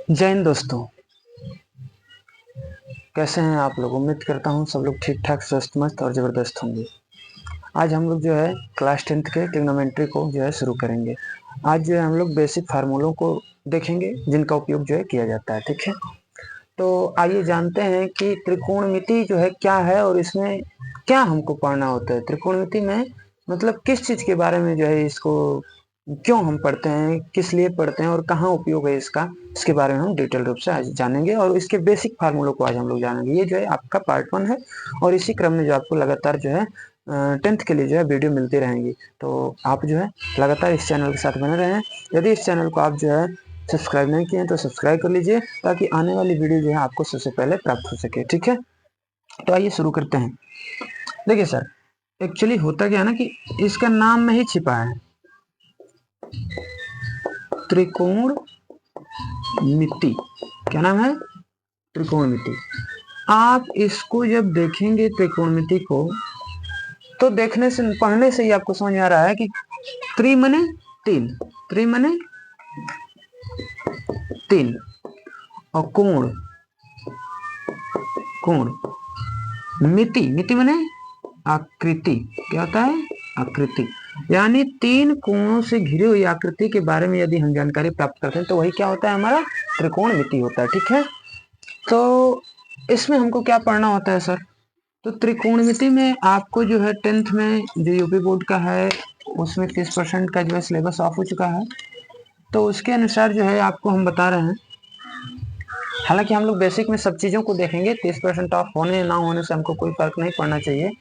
जय हिंद दोस्तों, कैसे हैं आप लोग। उम्मीद करता हूँ सब लोग ठीक ठाक स्वस्थ मस्त और ज़बरदस्त होंगे। आज हम लोग जो है क्लास 10th के ट्रिग्नोमेट्री को जो है शुरू करेंगे। आज जो है हम लोग बेसिक फार्मूलों को देखेंगे जिनका उपयोग जो है किया जाता है। ठीक है, तो आइए जानते हैं कि त्रिकोणमिति जो है क्या है और इसमें क्या हमको पढ़ना होता है। त्रिकोणमिति में मतलब किस चीज़ के बारे में जो है इसको क्यों हम पढ़ते हैं, किस लिए पढ़ते हैं और कहाँ उपयोग है इसका, इसके बारे में हम डिटेल रूप से आज जानेंगे और इसके बेसिक फार्मूलों को आज हम लोग जानेंगे। ये जो है आपका पार्ट 1 है और इसी क्रम में जो आपको लगातार जो है 10th के लिए जो है वीडियो मिलती रहेंगी। तो आप जो है लगातार इस चैनल के साथ बने रहें। यदि इस चैनल को आप जो है सब्सक्राइब नहीं किए तो सब्सक्राइब कर लीजिए ताकि आने वाली वीडियो जो है आपको सबसे पहले प्राप्त हो सके। ठीक है, तो आइए शुरू करते हैं। देखिए सर, एक्चुअली होता क्या है ना कि इसका नाम में ही छिपा है त्रिकोण मिति। क्या नाम है? त्रिकोणमिति। आप इसको जब देखेंगे त्रिकोणमिति को तो देखने से पढ़ने से ही आपको समझ में आ रहा है कि त्रि मने तीन, त्रि मने तीन और कोण, कोण, मिति, मिति मने आकृति। क्या होता है? आकृति। यानी तीन कोणों से घिरी हुई आकृति के बारे में यदि हम जानकारी प्राप्त करते हैं तो वही क्या होता है? हमारा त्रिकोणमिति होता है। ठीक है, तो इसमें हमको क्या पढ़ना होता है सर? तो त्रिकोणमिति में आपको जो है 10th में जो यूपी बोर्ड का है उसमें 30% का जो है सिलेबस ऑफ हो चुका है। तो उसके अनुसार जो है आपको हम बता रहे हैं, हालांकि हम लोग बेसिक में सब चीज़ों को देखेंगे। 30% ऑफ होने ना होने से हमको कोई फर्क नहीं पड़ना चाहिए।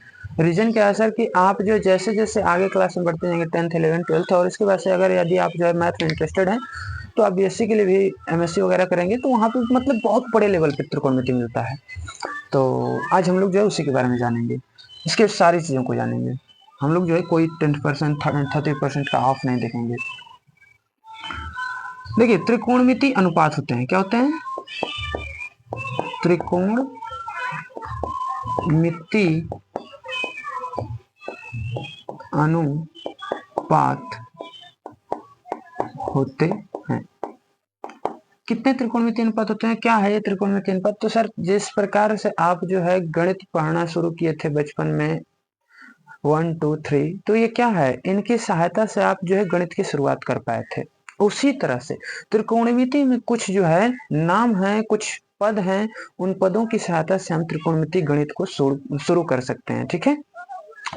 रीजन क्या है सर कि आप जो जैसे जैसे आगे क्लास में बढ़ते जाएंगे 10th 11th 12th और इसके बाद से अगर यदि आप जो है मैथ में इंटरेस्टेड हैं तो आप बीएससी के लिए भी एमएससी वगैरह करेंगे तो वहाँ पे मतलब बहुत बड़े लेवल पे त्रिकोणमिति मिलता है। तो आज हम लोग जो है उसी के बारे में जानेंगे, इसके सारी चीज़ों को जानेंगे। हम लोग जो है कोई 10% 30% का ऑफ नहीं देखेंगे। देखिए, त्रिकोणमिति अनुपात होते हैं। क्या होते हैं? त्रिकोणमिति अनुपात होते हैं। कितने त्रिकोणमिति अनुपात होते हैं? क्या है ये त्रिकोणमिति अनुपात? तो सर जिस प्रकार से आप जो है गणित पढ़ना शुरू किए थे बचपन में 1 2 3, तो ये क्या है? इनकी सहायता से आप जो है गणित की शुरुआत कर पाए थे। उसी तरह से त्रिकोणमिति में कुछ जो है नाम है, कुछ पद हैं, उन पदों की सहायता से हम त्रिकोणमिति गणित को शुरू कर सकते हैं। ठीक है,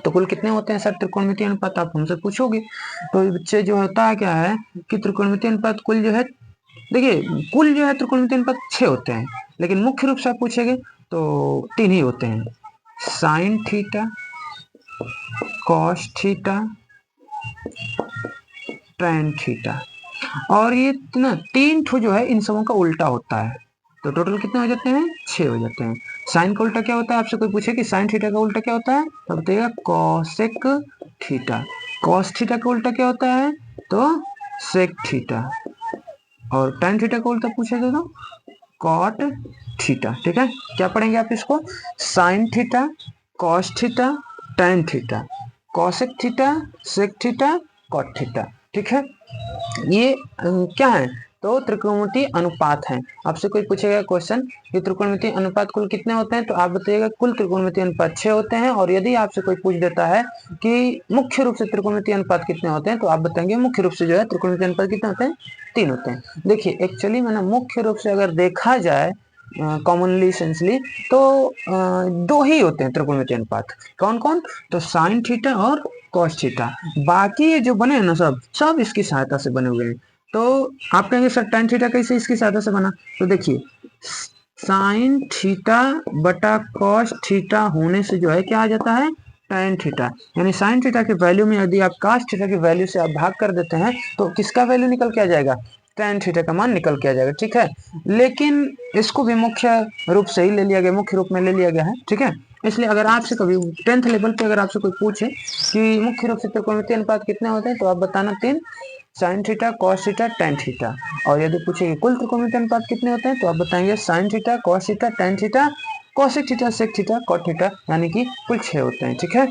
तो कुल कितने होते हैं सर त्रिकोणमिति अनुपात? आप हमसे पूछोगे तो बच्चे जो होता है क्या है कि त्रिकोणमिति अनुपात कुल जो है, देखिए कुल जो है त्रिकोणमिति अनुपात 6 होते हैं, लेकिन मुख्य रूप से आप पूछेंगे तो 3 ही होते हैं। Sine theta, cos theta, tan theta. और ये ना 3 ठो जो है इन सबों का उल्टा होता है। तो टोटल कितने हो जाते हैं? 6 हो जाते हैं। साइन का उल्टा क्या होता है? आपसे कोई पूछे कि साइन थीटा का उल्टा क्या होता है तो बताइएगा कॉसेक थीटा। कॉस थीटा का उल्टा क्या होता है? तो सेक थीटा। और टैन थीटा का उल्टा पूछेगा तो कॉट थीटा। ठीक है, क्या पढ़ेंगे आप इसको? Sine theta, cos theta, tan theta, cosec theta, sec theta, cot theta. ठीक है, ये क्या है? तो त्रिकोणमिति अनुपात है। आपसे कोई पूछेगा क्वेश्चन कि त्रिकोणमिति अनुपात कुल कितने होते हैं तो आप बताइएगा कुल त्रिकोणमिति अनुपात 6 होते हैं। और यदि आपसे कोई पूछ देता है कि मुख्य रूप से त्रिकोणमिति अनुपात कितने होते हैं तो आप बताएंगे मुख्य रूप से जो है त्रिकोणमिति अनुपात कितने होते हैं? 3 होते हैं। देखिए एक्चुअली मैंने मुख्य रूप से अगर देखा जाए कॉमनली सेंसली तो 2 ही होते हैं त्रिकोणमिति अनुपात। कौन कौन? तो साइन थीटा और कॉस थीटा। बाकी ये जो बने हैं ना सब इसकी सहायता से बने हुए हैं। तो आप कहेंगे सर टैन थीटा कैसे इसकी सहायता से बना? तो देखिए साइन थीटा बटा कॉस थीटा होने से जो है क्या आ जाता है? Tan theta. यानी साइन थीटा के वैल्यू में यदि आप कॉस थीटा की वैल्यू से आप भाग कर देते हैं तो किसका वैल्यू निकल के आ जाएगा? टैन थीटा का मान निकल के आ जाएगा। ठीक है, लेकिन इसको भी मुख्य रूप से ही ले लिया गया, मुख्य रूप में ले लिया गया है। ठीक है, इसलिए अगर आपसे कभी 10th लेवल पे अगर आपसे कोई पूछे कि मुख्य रूप से त्रिकोणमिति अनुपात कितने होते हैं तो आप बताना 3, sign theta, cos theta, tan theta. और यदि पूछे कुल त्रिकोणमिति अनुपात कितने होते हैं तो आप बताएंगे sine theta, cos theta, tan theta, cosec theta, sec theta, cot theta, यानी कि कुल 6 होते हैं। ठीक है,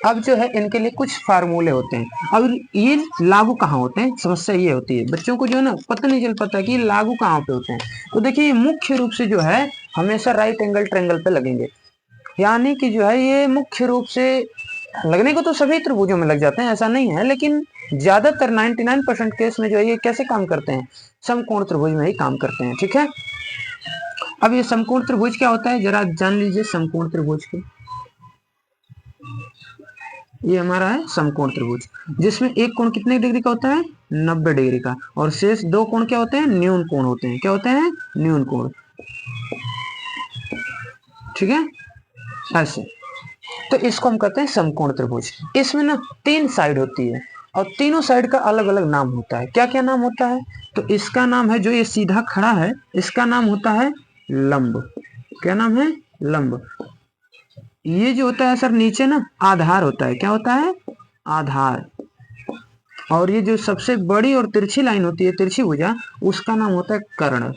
अब जो है इनके लिए कुछ फार्मूले होते हैं। अब ये लागू कहाँ होते हैं, समस्या ये होती है बच्चों को जो है ना पता नहीं चल पाता कि लागू कहाँ पे होते हैं। तो देखिए मुख्य रूप से जो है हमेशा राइट एंगल ट्रायंगल पे लगेंगे, यानी कि जो है ये मुख्य रूप से लगने को तो सभी त्रिभुजों में लग जाते हैं, ऐसा नहीं है, लेकिन ज्यादातर 99% केस में जो है ये कैसे काम करते हैं, समकोण त्रिभुज में ही काम करते हैं। ठीक है, अब ये समकोण त्रिभुज क्या होता है जरा जान लीजिए। समकोण त्रिभुज के ये हमारा है समकोण त्रिभुज, जिसमें एक कोण कितने डिग्री का होता है, 90 डिग्री का, और शेष दो कोण क्या होते हैं, न्यून कोण होते हैं। क्या होते हैं, न्यून कोण। ठीक है, ऐसे तो इसको हम कहते हैं समकोण त्रिभुज। इसमें ना 3 साइड होती है और तीनों साइड का अलग अलग नाम होता है। क्या क्या नाम होता है, तो इसका नाम है, जो ये सीधा खड़ा है इसका नाम होता है लंब। क्या नाम है, लंब। ये जो होता है सर नीचे ना आधार होता है। क्या होता है, आधार। और ये जो सबसे बड़ी और तिरछी लाइन होती है, तिरछी भुजा, उसका नाम होता है कर्ण।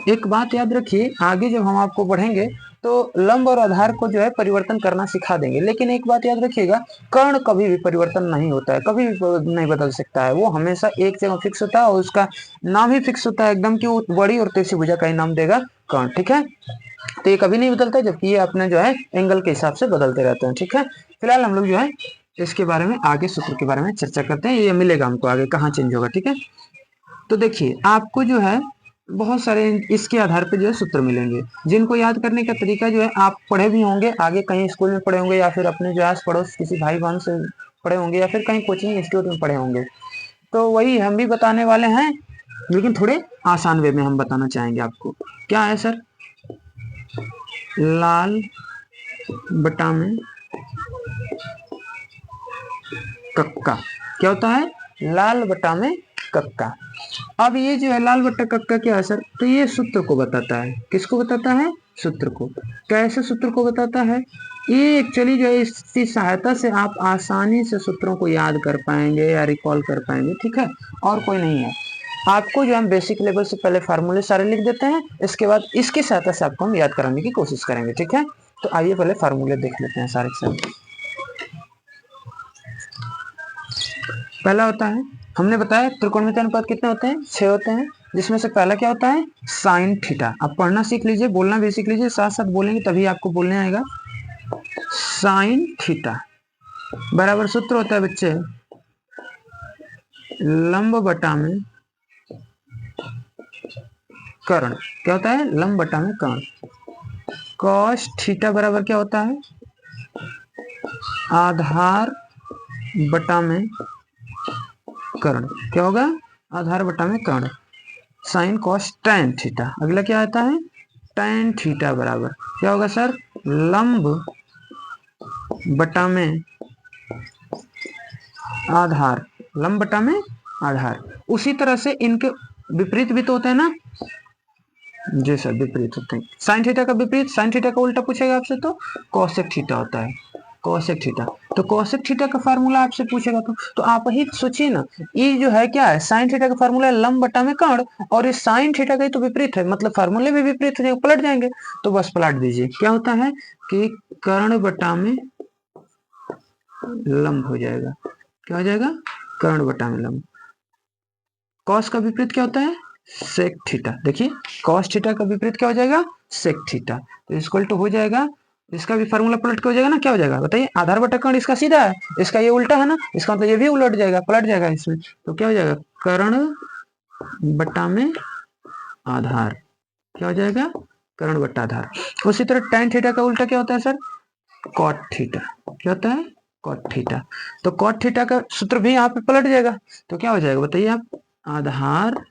एक बात याद रखिए, आगे जब हम आपको पढ़ेंगे तो लंब और आधार को जो है परिवर्तन करना सिखा देंगे, लेकिन एक बात याद रखिएगा, कर्ण कभी भी परिवर्तन नहीं होता है, कभी भी नहीं बदल सकता है। वो हमेशा एक जगह फिक्स होता है और उसका नाम ही फिक्स होता है एकदम, कि वो बड़ी और तिरछी भुजा का ही नाम देगा कर्ण। ठीक है, तो ये कभी नहीं बदलता, जबकि ये अपने जो है एंगल के हिसाब से बदलते रहते हैं। ठीक है, फिलहाल हम लोग जो है इसके बारे में आगे सूत्र के बारे में चर्चा करते हैं, ये मिलेगा हमको आगे कहाँ चेंज होगा। ठीक है, तो देखिए आपको जो है बहुत सारे इसके आधार पर जो है सूत्र मिलेंगे, जिनको याद करने का तरीका जो है आप पढ़े भी होंगे, आगे कहीं स्कूल में पढ़े होंगे, या फिर अपने जो आस पड़ोस किसी भाई बहन से पढ़े होंगे, या फिर कहीं कोचिंग इंस्टीट्यूट में पढ़े होंगे। तो वही हम भी बताने वाले हैं, लेकिन थोड़े आसान वे में हम बताना चाहेंगे आपको। क्या है सर, लाल बटा में कक्का। क्या होता है, लाल बटा में कक्का। अब ये जो है लाल बट्टा कक्का क्या है सर, तो ये सूत्र को बताता है। किसको बताता है, सूत्र को। कैसे सूत्र को बताता है, ये एक्चुअली जो है इसकी सहायता से आप आसानी से सूत्रों को याद कर पाएंगे या रिकॉल कर पाएंगे। ठीक है, और कोई नहीं है। आपको जो हम बेसिक लेवल से पहले फार्मूले सारे लिख देते हैं, इसके बाद इसकी सहायता से आपको हम याद कराने की कोशिश करेंगे। ठीक है, तो आइए पहले फार्मूले देख लेते हैं सारे सारे। पहला होता है, हमने बताया त्रिकोणमितीय अनुपात कितने होते हैं, 6 होते हैं, जिसमें से पहला क्या होता है, साइन थीटा। आप पढ़ना सीख लीजिए, बोलना भी सीख लीजिए, साथ साथ बोलेंगे तभी आपको बोलने आएगा। साइन थीटा बराबर सूत्र होता है बच्चे, लंब बटा में कर्ण। क्या होता है, लंब बटा में कर्ण। कॉस थीटा बराबर क्या होता है, आधार बटा में कर्ण। क्या होगा, आधार बटा में कर्ण। Sine cos tan theta. अगला क्या आता है, टैन थीटा बराबर क्या होगा सर, लंब बटा में आधार। लंब बटा में आधार। उसी तरह से इनके विपरीत भी तो होते हैं ना, जी सर विपरीत होते हैं। साइन थीटा का विपरीत, साइन थीटा का उल्टा पूछेगा आपसे तो कोसेक थीटा होता है, कोसेक थीटा। तो कोसेक थीटा का फार्मूला आपसे पूछेगा तो आप ही सोचिए ना, ये जो है क्या है, साइन थीटा का फार्मूला है लंब बटा में कर्ण, और इस साइन थीटा का ही तो विपरीत है, मतलब फार्मूले भी विपरीत हो जाएंगे, पलट जाएंगे। तो बस पलट दीजिए, क्या होता है कि कर्ण बटा में लंब हो जाएगा। क्या हो जाएगा, कर्ण बटा में लंब। कॉस का विपरीत क्या होता है, सेक थीटा। देखिए कॉस थीटा का विपरीत क्या हो जाएगा, सेक थीटा। तो इक्वल टू हो जाएगा, इसका भी फार्मूला पलट के हो जाएगा ना, क्या हो जाएगा बताइए, आधार बटा कर्ण इसका सीधा है, इसका ये उल्टा है ना, इसका मतलब ये भी उलट जाएगा, पलट जाएगा इसमें। तो क्या हो जाएगा, कर्ण बटा में आधार। क्या हो जाएगा, कर्ण बटा आधार। उसी तरह tan थीटा का उल्टा क्या होता है सर, कॉट थीटा। क्या होता है, कॉट थीटा। तो कॉट थीटा का सूत्र भी यहाँ पे पलट जाएगा, तो क्या हो जाएगा बताइए आप, आधार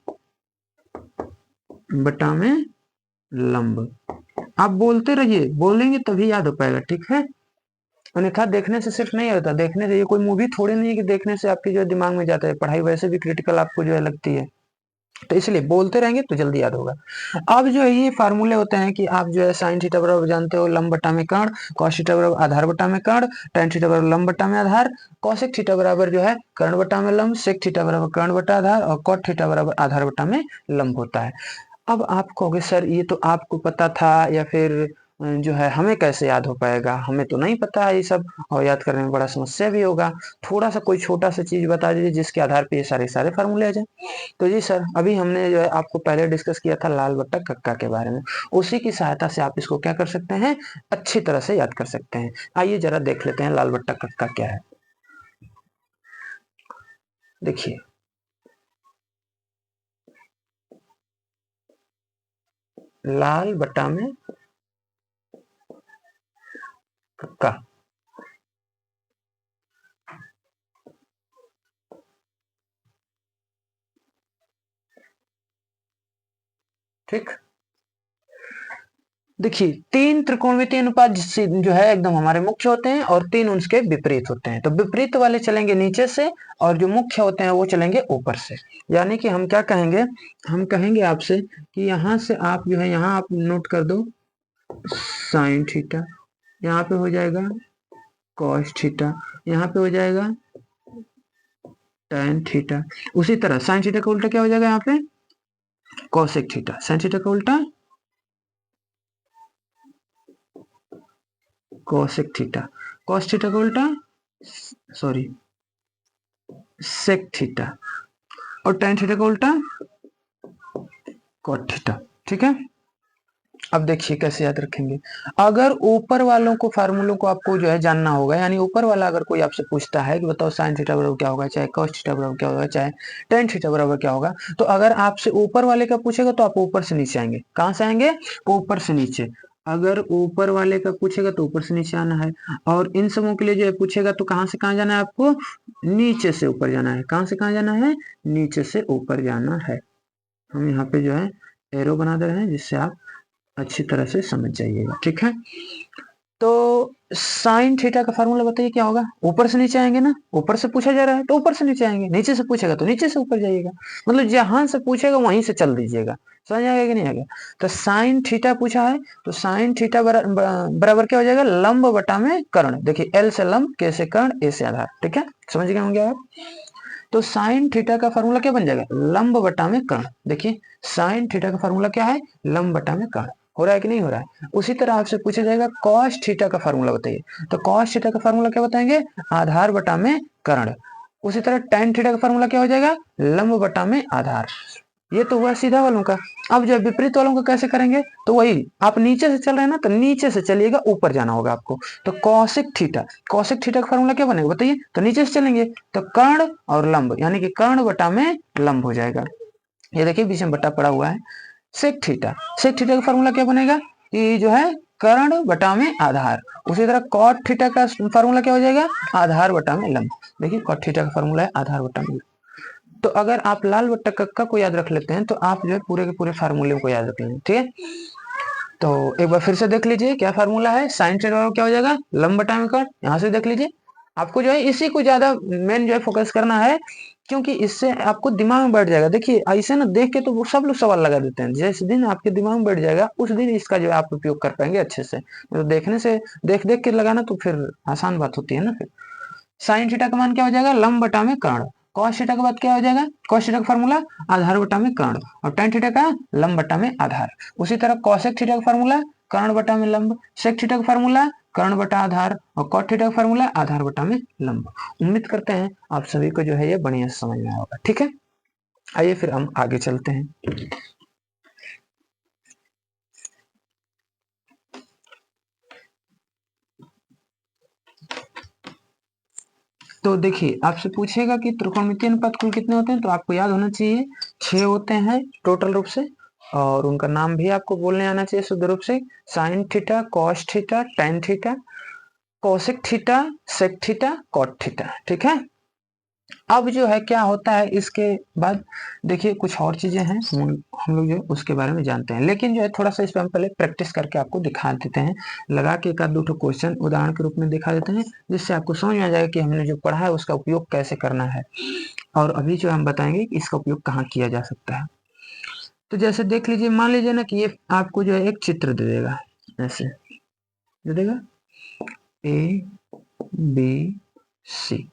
बटा में लंब। आप बोलते रहिए, बोलेंगे तभी याद हो पाएगा। ठीक है, अन्यथा देखने से सिर्फ नहीं होता, देखने से ये कोई मूवी थोड़ी नहीं है कि देखने से आपके जो है दिमाग में जाता है। पढ़ाई वैसे भी क्रिटिकल आपको जो है लगती है, तो इसलिए बोलते रहेंगे तो जल्दी याद होगा। अब जो है ये फार्मूले होते हैं कि आप जो है साइन थीटा बराबर जानते हो लंब बटा में कर्ण, कॉस थीटा बराबर आधार बटा में कर्ण, tan थीटा बराबर लंब बटा में आधार, कॉसेक थीटा बराबर जो है कर्ण बटा में लंब, सेक थीटा बराबर कर्ण बटा आधार, और कॉट थीटा बराबर आधार बटा में लंब होता है। अब आप कहोगे सर ये तो आपको पता था, या फिर जो है हमें कैसे याद हो पाएगा, हमें तो नहीं पता है ये सब, और याद करने में बड़ा समस्या भी होगा। थोड़ा सा कोई छोटा सा चीज बता दीजिए जिसके आधार पे ये सारे सारे फार्मूले आ जाए। तो जी सर, अभी हमने जो है आपको पहले डिस्कस किया था लाल बट्टा कक्का के बारे में, उसी की सहायता से आप इसको क्या कर सकते हैं, अच्छी तरह से याद कर सकते हैं। आइए जरा देख लेते हैं लाल बट्टा कक्का क्या है। देखिए, लाल बट्टा में कक्का, ठीक। देखिए, तीन त्रिकोणमितीय अनुपात जो है एकदम हमारे मुख्य होते हैं और तीन उसके विपरीत होते हैं। तो विपरीत वाले चलेंगे नीचे से और जो मुख्य होते हैं वो चलेंगे ऊपर से। यानी कि हम क्या कहेंगे, हम कहेंगे आपसे कि यहाँ से आप जो है, यहाँ आप नोट कर दो साइन थीटा, यहाँ पे हो जाएगा कॉस थीटा, यहाँ पे हो जाएगा tan थीटा। उसी तरह साइन थीटा का उल्टा क्या हो जाएगा, यहाँ पे कोसेक थीटा। साइन थीटा का उल्टा कोसेक थीटा, कॉस थीटा का उल्टा सॉरी सेक थीटा, और tan थीटा का उल्टा कॉट थीटा। ठीक है, अब देखिए कैसे याद रखेंगे। अगर ऊपर वालों को फार्मूलों को आपको जो है जानना होगा, यानी ऊपर वाला अगर कोई आपसे पूछता है कि बताओ साइन थीटा बराबर क्या होगा, चाहे कॉस थीटा बराबर क्या होगा, चाहे टेन थीटा बराबर क्या होगा, तो अगर आपसे ऊपर वाले का पूछेगा तो आप ऊपर से नीचे आएंगे। कहां से आएंगे, ऊपर से नीचे। अगर ऊपर वाले का पूछेगा तो ऊपर से नीचे आना है, और इन सबों के लिए जो है पूछेगा तो कहां से कहां जाना है आपको, नीचे से ऊपर जाना है। कहां से कहां जाना है, नीचे से ऊपर जाना है। हम यहाँ पे जो है एरो बना दे रहे हैं जिससे आप अच्छी तरह से समझ जाइएगा। ठीक है, तो साइन थीटा का फार्मूला बताइए क्या होगा। ऊपर से नीचे आएंगे ना, ऊपर से पूछा जा रहा है तो ऊपर से नीचे आएंगे, नीचे से पूछेगा तो नीचे से ऊपर जाइएगा। मतलब जहां से पूछेगा वहीं से चल दीजिएगा। समझ आएगा कि नहीं आएगा। तो साइन थीटा पूछा है तो साइन थीटा बराबर क्या हो जाएगा, लंब बटा में कर्ण। देखिए, एल से लंब, के से कर्ण, ए से आधार। ठीक है, समझ गए होंगे आप। तो साइन थीटा का फार्मूला क्या बन जाएगा, लंब बटा में कर्ण। देखिए, साइन थीटा का फार्मूला क्या है, लंब बटा में कर्ण। हो रहा है कि नहीं हो रहा है। उसी तरह आपसे पूछा जाएगा कॉस थीटा का फार्मूला बताइए, तो कॉस थीटा का फार्मूला क्या बताएंगे, आधार बटा में कर्ण। उसी तरह tan थीटा का फार्मूला क्या हो जाएगा, लंब बटा में आधार। ये तो हुआ सीधा वालों का। अब जब विपरीत वालों का कैसे करेंगे, तो वही आप नीचे से चल रहे हैं ना, तो नीचे से चलिएगा, ऊपर जाना होगा आपको। तो कौशिक थीटा, कौशिक थीटा का फार्मूला क्या बनेगा बताइए, तो नीचे से चलेंगे तो कर्ण और लंब, यानी कि कर्ण बटा में लंब हो जाएगा। ये देखिए बीच में बटा पड़ा हुआ है। सेक थीटा, सेक थीटा का फार्मूला क्या बनेगा, कि जो है कर्ण बटा में आधार। उसी तरह कॉट थीटा का फार्मूला क्या हो जाएगा, आधार बटा में लंब। देखिए कॉट थीटा का फार्मूला है आधार बटा में। तो अगर आप लाल बट्टा कक्का को याद रख लेते हैं तो आप जो है पूरे के पूरे फार्मूले को याद रख लेंगे। ठीक है, तो एक बार फिर से देख लीजिए क्या फार्मूला है, साइन थीटा क्या हो जाएगा, लंब बटा में कर्ण। यहाँ से देख लीजिए, आपको जो है इसी को ज्यादा मेन जो है फोकस करना है, क्योंकि इससे आपको दिमाग में बैठ जाएगा। देखिए ऐसे ना देख के तो वो सब लोग सवाल लगा देते हैं, जिस दिन आपके दिमाग में बैठ जाएगा उस दिन इसका जो है आप उपयोग कर पाएंगे अच्छे से। तो देखने से देख देख के लगाना तो फिर आसान बात होती है ना। फिर साइन थीटा का मान क्या हो जाएगा, लंब बटा में कर्ण। कॉस थीटा का बात क्या हो जाएगा, कॉस थीटा का फार्मूला आधार बटा में कर्ण, और tan थीटा का लंब बटा में आधार। उसी तरह कॉसेक थीटा का फार्मूला कर्ण बटा में लंब, सेक थीटा का फार्मूला कर्ण बटा आधार, और कॉट थीटा का फार्मूला आधार बटा में लंब। उम्मीद करते हैं आप सभी को जो है ये बढ़िया से समझ में आया होगा। ठीक है, आइए फिर हम आगे चलते हैं। तो देखिए, आपसे पूछेगा कि त्रिकोणमितीय अनुपात कुल कितने होते हैं, तो आपको याद होना चाहिए 6 होते हैं टोटल रूप से, और उनका नाम भी आपको बोलने आना चाहिए शुद्ध रूप से। Sine theta, cos theta, tan theta, cosec theta, sec theta, cot theta. ठीक है, अब जो है क्या होता है इसके बाद, देखिए कुछ और चीजें हैं हम लोग जो है उसके बारे में जानते हैं, लेकिन जो है थोड़ा सा इस पर हम पहले प्रैक्टिस करके आपको दिखा देते हैं। लगा के एक आध दो क्वेश्चन उदाहरण के रूप में दिखा देते हैं, जिससे आपको समझ में आ जाएगा कि हमने जो पढ़ा है उसका उपयोग कैसे करना है, और अभी जो हम बताएंगे कि इसका उपयोग कहाँ किया जा सकता है। तो जैसे देख लीजिए, मान लीजिए ना कि ये आपको जो है एक चित्र दे देगा, ऐसे दे देगा ए बी सी,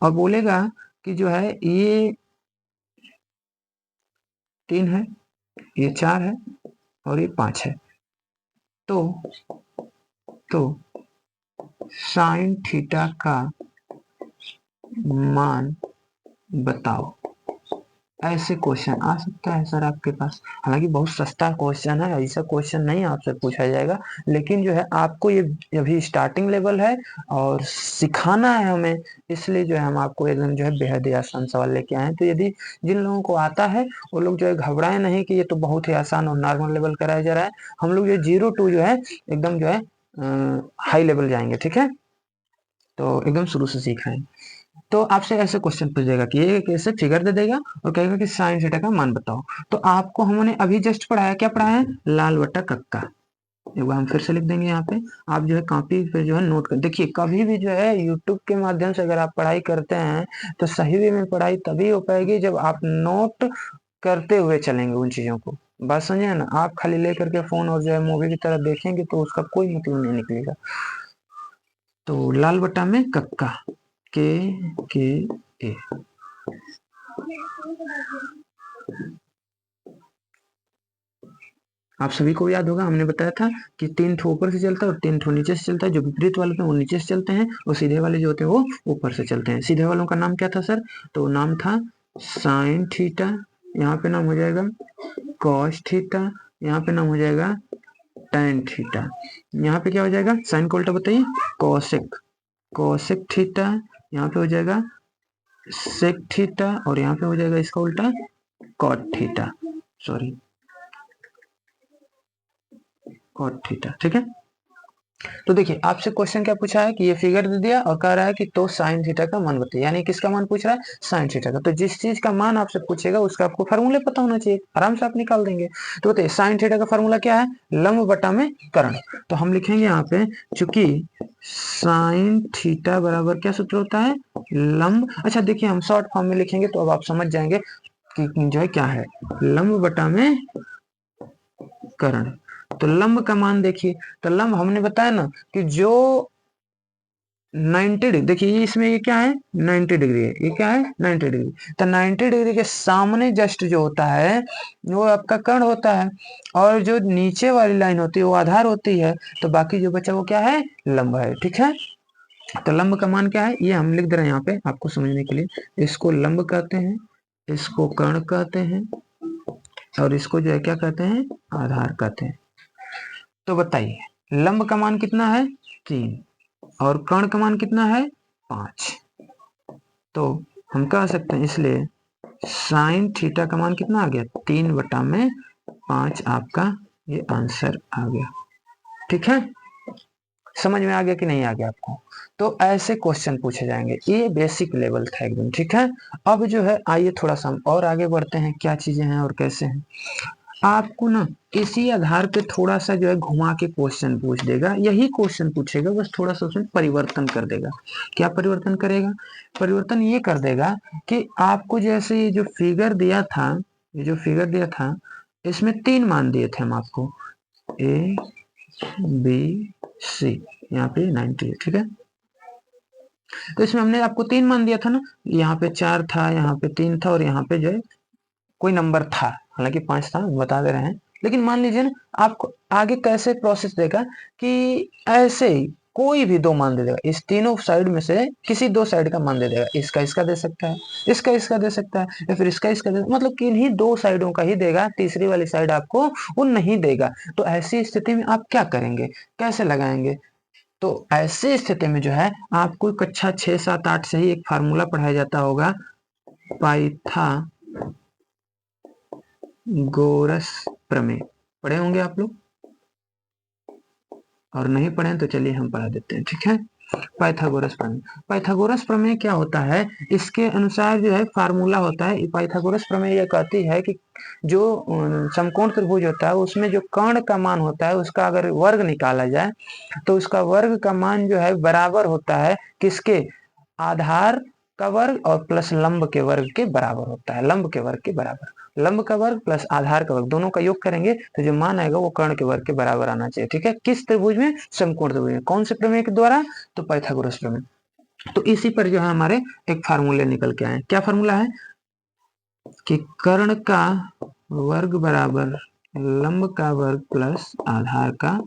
और बोलेगा कि जो है ये 3 है, ये 4 है, और ये 5 है। तो साइन थीटा का मान बताओ। ऐसे क्वेश्चन आ सकता है सर आपके पास। हालांकि बहुत सस्ता क्वेश्चन है, ऐसा क्वेश्चन नहीं आपसे पूछा जाएगा, लेकिन जो है आपको ये अभी स्टार्टिंग लेवल है और सिखाना है हमें, इसलिए जो है हम आपको एकदम जो है बेहद ही आसान सवाल लेके आए हैं। तो यदि जिन लोगों को आता है वो लोग जो है घबराए नहीं कि ये तो बहुत ही आसान और नॉर्मल लेवल कराया जा रहा है। हम लोग जो 0 to जो है एकदम जो है हाई लेवल जाएंगे, ठीक है। तो एकदम शुरू से सीख रहे हैं। तो आपसे ऐसे क्वेश्चन पूछ देगा कि ये कैसे फिगर दे देगा और कहेगा कि साइन थीटा का मान बताओ। तो आपको हमने अभी जस्ट पढ़ाया, क्या पढ़ाया है, लाल बट्टा कक्का। एक बार हम फिर से लिख देंगे यहाँ पे, आप जो है कॉपी पे जो है नोट कर देखिए। कभी भी जो है यूट्यूब के माध्यम से अगर आप पढ़ाई करते हैं तो सही वे में पढ़ाई तभी हो पाएगी जब आप नोट करते हुए चलेंगे उन चीजों को। बात समझे ना, आप खाली लेकर के फोन और जो है मूवी की तरह देखेंगे तो उसका कोई मतलब नहीं निकलेगा। तो लाल बट्टा में कक्का, के ए। आप सभी को याद होगा, हमने बताया था कि 3 ठो ऊपर से चलता है और 3 ठो नीचे से चलता है। जो विपरीत वाले होते हैं वो नीचे से चलते हैं और सीधे वाले जो होते हैं वो ऊपर से चलते हैं। सीधे वालों का नाम क्या था सर, तो नाम था साइन थीटा, यहाँ पे नाम हो जाएगा कॉस थीटा, यहाँ पे नाम हो जाएगा टेन थीटा। यहाँ पे क्या हो जाएगा, साइन का उल्टा बताइए, कॉसेक, कॉसेक थीटा, यहाँ पे हो जाएगा सेक थीटा और यहाँ पे हो जाएगा इसका उल्टा cot theta, sorry cot theta, ठीक है। तो देखिए आपसे क्वेश्चन क्या पूछा है कि ये फिगर दे दिया और कह रहा है कि तो साइन थीटा का मान बताइए, यानी किसका मान पूछ रहा है, साइन थीटा का। तो जिस चीज का मान आपसे पूछेगा उसका आपको फार्मूले पता होना चाहिए, आराम से आप निकाल देंगे। तो बताइए साइन थीटा का फार्मूला क्या है, लंब बटा में कर्ण। तो हम लिखेंगे यहाँ पे, चूंकि साइन थीटा बराबर क्या सूत्र होता है, लंब। अच्छा देखिए हम शॉर्ट फॉर्म में लिखेंगे तो अब आप समझ जाएंगे कि जो है क्या है, लंब बटा में कर्ण। तो लंब का मान देखिए, तो लंब हमने बताया ना कि जो 90 डिग्री, देखिए इसमें ये क्या है 90 डिग्री है, ये क्या है 90 डिग्री। तो 90 डिग्री के सामने जस्ट जो होता है वो आपका कर्ण होता है, और जो नीचे वाली लाइन होती है वो आधार होती है। तो बाकी जो बचा वो क्या है, लंब है, ठीक है। तो लंब का मान क्या है ये हम लिख दे रहे हैं यहाँ पे आपको समझने के लिए। इसको लंब कहते हैं, इसको कर्ण कहते हैं और इसको जो है क्या कहते हैं, आधार कहते हैं। तो बताइए लंब का मान कितना है 3 और कर्ण का मान कितना है 5। तो हम कह सकते हैं इसलिए साइन थीटा का मान कितना आ गया 3 बटा में 5, आपका ये आंसर आ गया, ठीक है। समझ में आ गया कि नहीं आ गया आपको। तो ऐसे क्वेश्चन पूछे जाएंगे, ये बेसिक लेवल था एकदम, ठीक है। अब जो है आइए थोड़ा सा हम और आगे बढ़ते हैं, क्या चीजें हैं और कैसे हैं। आपको ना इसी आधार पे थोड़ा सा जो है घुमा के क्वेश्चन पूछ देगा, यही क्वेश्चन पूछेगा बस थोड़ा सा उसमें परिवर्तन कर देगा। क्या परिवर्तन करेगा, परिवर्तन ये कर देगा कि आपको जैसे ये जो फिगर दिया था, ये जो फिगर दिया था इसमें 3 मान दिए थे हम आपको, ए बी सी, यहाँ पे 90, ठीक है। तो इसमें हमने आपको 3 मान दिया था ना, यहाँ पे 4 था, यहाँ पे 3 था और यहाँ पे जो है कोई नंबर था, हालांकि 5 था, बता दे रहे हैं। लेकिन मान लीजिए ना आपको आगे कैसे प्रोसेस देगा कि ऐसे ही कोई भी 2 मान दे देगा, इस तीनों साइड में से किसी 2 साइड का मान दे देगा, इसका इसका दे सकता है, इसका इसका दे सकता है, या फिर इसका इसका दे, मतलब किन्हीं 2 साइडों का ही देगा, तीसरी वाली साइड आपको वो नहीं देगा। तो ऐसी स्थिति में आप क्या करेंगे, कैसे लगाएंगे। तो ऐसी स्थिति में जो है आपको कक्षा 6, 7, 8 से ही एक फार्मूला पढ़ाया जाता होगा, पाइथागोरस प्रमेय। पढ़े होंगे आप लोग, और नहीं पढ़े तो चलिए हम पढ़ा देते हैं, ठीक है। पाइथागोरस प्रमेय, पाइथागोरस प्रमेय क्या होता है, इसके अनुसार जो है फार्मूला होता है। पाइथागोरस प्रमेय यह कहती है कि जो समकोण त्रिभुज होता है उसमें जो कर्ण का मान होता है उसका अगर वर्ग निकाला जाए तो उसका वर्ग का मान जो है बराबर होता है किसके, आधार का वर्ग और प्लस लंब के वर्ग के बराबर होता है, लंब के वर्ग के बराबर। लंब का वर्ग प्लस आधार का वर्ग दोनों का योग करेंगे तो जो मान आएगा वो कर्ण के वर्ग के बराबर आना चाहिए, ठीक है। किस त्रिभुज में, समकोण त्रिभुज में। कौन से प्रमेय के द्वारा, तो पाइथागोरस प्रमेय। तो इसी पर जो है हमारे एक फार्मूले निकल के आए। क्या फार्मूला है कि कर्ण का वर्ग बराबर लंब का वर्ग प्लस आधार का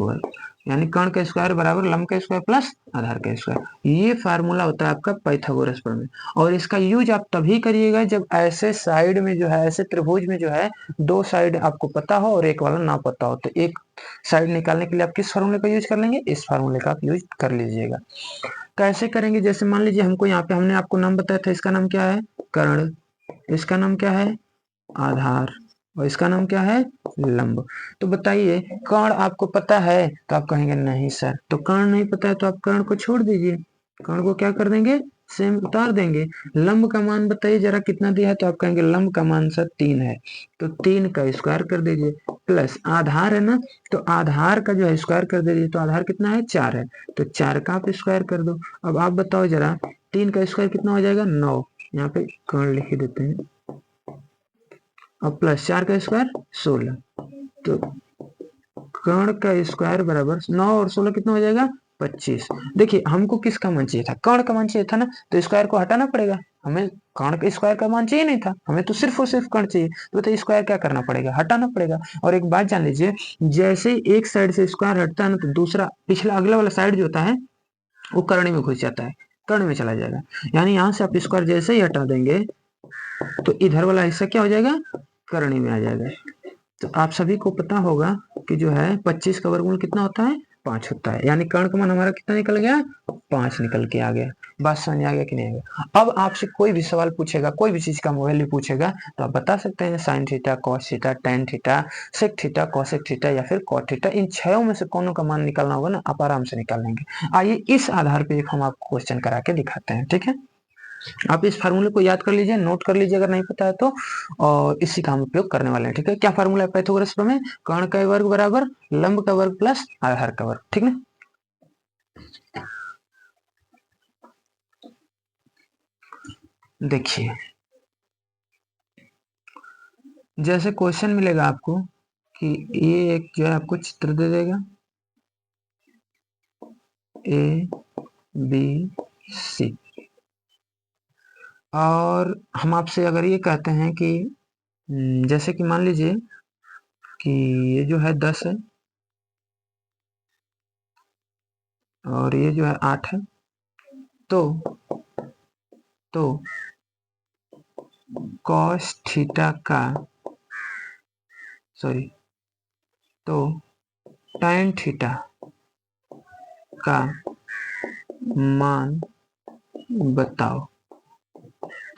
वर्ग, यानी कर्ण का स्क्वायर बराबर लंब का स्क्वायर प्लस आधार का स्क्वायर। ये फार्मूला होता है आपका पाइथागोरस प्रमेय। और इसका यूज आप तभी करिएगा जब ऐसे साइड में जो है, ऐसे त्रिभुज में जो है दो साइड आपको पता हो और एक वाला ना पता हो, तो एक साइड निकालने के लिए आप किस फार्मूले का यूज कर लेंगे, इस फार्मूले का आप यूज कर लीजिएगा। कैसे करेंगे, जैसे मान लीजिए हमको यहाँ पे हमने आपको नाम बताया था, इसका नाम क्या है कर्ण, इसका नाम क्या है आधार, और इसका नाम क्या है लंब। तो बताइए कर्ण आपको पता है, तो आप कहेंगे नहीं सर, तो कर्ण नहीं पता है तो आप कर्ण को छोड़ दीजिए, कर्ण को क्या कर देंगे सेम उतार देंगे। लंब का मान बताइए जरा कितना दिया है, तो आप कहेंगे लंब का मान सर 3 है, तो 3 का स्क्वायर कर दीजिए, प्लस आधार है ना, तो आधार का जो है स्क्वायर कर दीजिए, तो आधार कितना है 4 है, तो 4 का आप स्क्वायर कर दो। अब आप बताओ जरा 3 का स्क्वायर कितना हो जाएगा 9, यहाँ पे कर्ण लिख देते हैं, और प्लस 4 का स्क्वायर 16, तो कर्ण का स्क्वायर बराबर 9 और 16 कितना हो जाएगा 25। देखिए हमको किसका मान चाहिए था, कर्ण का मान चाहिए था ना, तो स्क्वायर को हटाना पड़ेगा, हमें कर्ण का स्क्वायर का मान चाहिए नहीं था, हमें तो सिर्फ और सिर्फ कर्ण चाहिए, तो स्क्वायर क्या करना पड़ेगा, हटाना पड़ेगा। और एक बात जान लीजिए, जैसे ही एक साइड से स्क्वायर हटता है ना, तो दूसरा पिछला अगला वाला साइड जो होता है वो कर्ण में घुस जाता है, कर्ण में चला जाएगा। यानी यहाँ से आप स्क्वायर जैसे ही हटा देंगे तो इधर वाला हिस्सा क्या हो जाएगा कर्ण में आ जाएगा। तो आप सभी को पता होगा कि जो है 25 का वर्गमूल कितना होता है 5 होता है, यानी कर्ण का मान हमारा कितना निकल गया 5 निकल के आ गया। बात समझ आ गया कि नहीं आ गया। अब आपसे कोई भी सवाल पूछेगा, कोई भी चीज का वैल्यू पूछेगा, तो आप बता सकते हैं sine theta, cos theta, tan theta, sec theta, cosec theta या फिर कॉट थीटा, इन छयों में से कोनो का मान निकालना होगा ना, आप आराम से निकाल लेंगे। आइए इस आधार पे एक हम आपको क्वेश्चन करा के दिखाते हैं, ठीक है। आप इस फार्मूले को याद कर लीजिए, नोट कर लीजिए अगर नहीं पता है तो, और इसी का हम उपयोग करने वाले हैं, ठीक है। क्या फार्मूला है पाइथागोरस प्रमेय, कर्ण का वर्ग बराबर लंब का वर्ग प्लस आधार का वर्ग, ठीक ना। देखिए जैसे क्वेश्चन मिलेगा आपको कि ये एक जो है आपको चित्र दे देगा ए बी सी, और हम आपसे अगर ये कहते हैं कि जैसे कि मान लीजिए कि ये जो है 10 है और ये जो है 8 है, तो कॉस थीटा का तो tan थीटा का मान बताओ,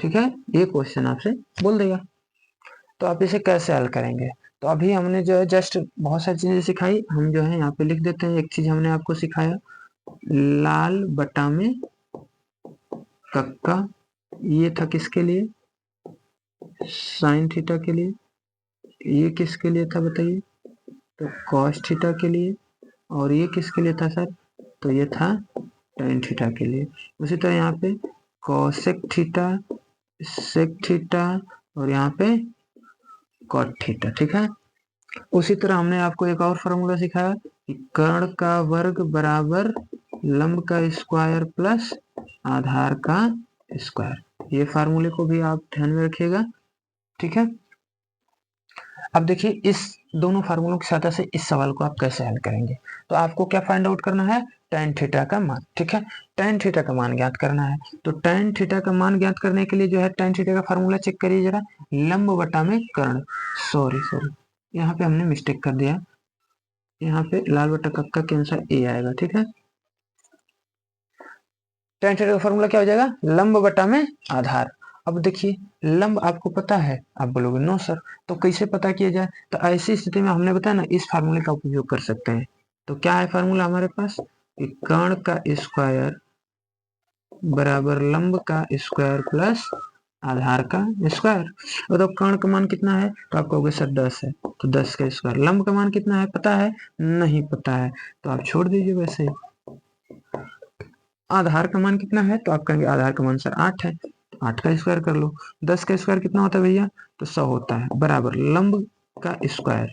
ठीक है। ये क्वेश्चन आपसे बोल देगा, तो आप इसे कैसे हल करेंगे। तो अभी हमने जो है जस्ट बहुत सारी चीजें सिखाई, हम जो है यहाँ पे लिख देते हैं। एक चीज हमने आपको सिखाया लाल बटा में कक्का, ये था किसके लिए साइन थीटा के लिए, ये किसके लिए था बताइए तो कॉस थीटा के लिए, और ये किसके लिए था सर, तो ये था tan थीटा के लिए। उसी तरह यहाँ पे कोसेक थीटा, सेक थीटा, और यहाँ पे कॉट थीटा, ठीक है। उसी तरह हमने आपको एक और फॉर्मूला सिखाया कि कर्ण का वर्ग बराबर लंब का स्क्वायर प्लस आधार का स्क्वायर। ये फार्मूले को भी आप ध्यान में रखिएगा, ठीक है। अब देखिए इस दोनों फार्मूलों की सहायता से इस सवाल को आप कैसे हल करेंगे। तो आपको क्या फाइंड आउट करना है tan थीटा का मान, ठीक है। tan थीटा का मान ज्ञात करना है, तो tan थीटा का मान ज्ञात करने के लिए जो है tan थीटा का फार्मूला चेक करिए जरा, लंब बटा में कर्ण, सॉरी यहाँ पे हमने मिस्टेक कर दिया, यहाँ पे लाल बटा कक्का के अनुसार ए आएगा, ठीक है। tan थीटा का फार्मूला क्या हो जाएगा लंब बटा में आधार। अब देखिए लंब आपको पता है, आप बोलोगे नो सर, तो कैसे पता किया जाए। तो ऐसी स्थिति में हमने बताया ना इस फार्मूले का उपयोग कर सकते हैं। तो क्या है फार्मूला हमारे पास कि कर्ण का स्क्वायर बराबर लंब का स्क्वायर प्लस आधार का स्क्वायर। तो कर्ण का मान कितना है, तो आप कहोगे सर 10 है, तो 10 का स्क्वायर। लंब का मान कितना है पता है, नहीं पता है, तो आप छोड़ दीजिए वैसे ही। आधार का मान कितना है, तो आप कहेंगे आधार का मान सर 8 है, 8 का स्क्वायर कर लो। 10 का स्क्वायर कितना होता है भैया, तो 100 होता है, बराबर लंब का स्क्वायर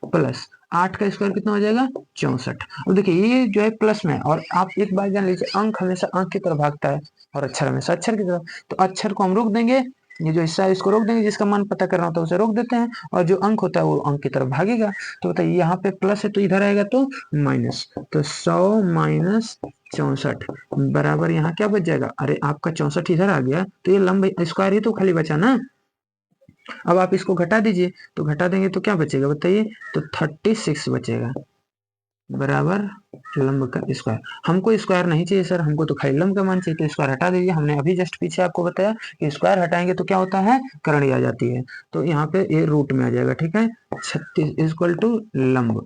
प्लस 8 का स्क्वायर कितना हो जाएगा 64। अब देखिए ये जो है प्लस में, और आप एक बात जान लीजिए अंक हमेशा अंक की तरफ भागता है और अक्षर हमेशा अक्षर की तरफ, तो अक्षर को हम रोक देंगे ये जो हिस्सा है इसको रोक देंगे, जिसका मान पता करना होता है उसे रोक देते हैं, और जो अंक होता है वो अंक की तरफ भागेगा। तो बताइए यहाँ पे प्लस है तो इधर आएगा तो माइनस, तो 100 माइनस 64 बराबर यहाँ क्या बच जाएगा, अरे आपका 64 इधर आ गया, तो ये लंब स्क्वायर ही तो खाली बचा ना। अब आप इसको घटा दीजिए, तो घटा देंगे तो क्या बचेगा बताइए, तो 36 बचेगा बराबर लंब का स्क्वायर। हमको स्क्वायर नहीं चाहिए सर, हमको तो खाली लंब का मान चाहिए, तो स्क्वायर हटा दीजिए। हमने अभी जस्ट पीछे आपको बताया कि स्क्वायर हटाएंगे तो क्या होता है, करणी आ जाती है, तो यहाँ पे ये रूट में आ जाएगा, ठीक है। 36 इक्वल टू लंब।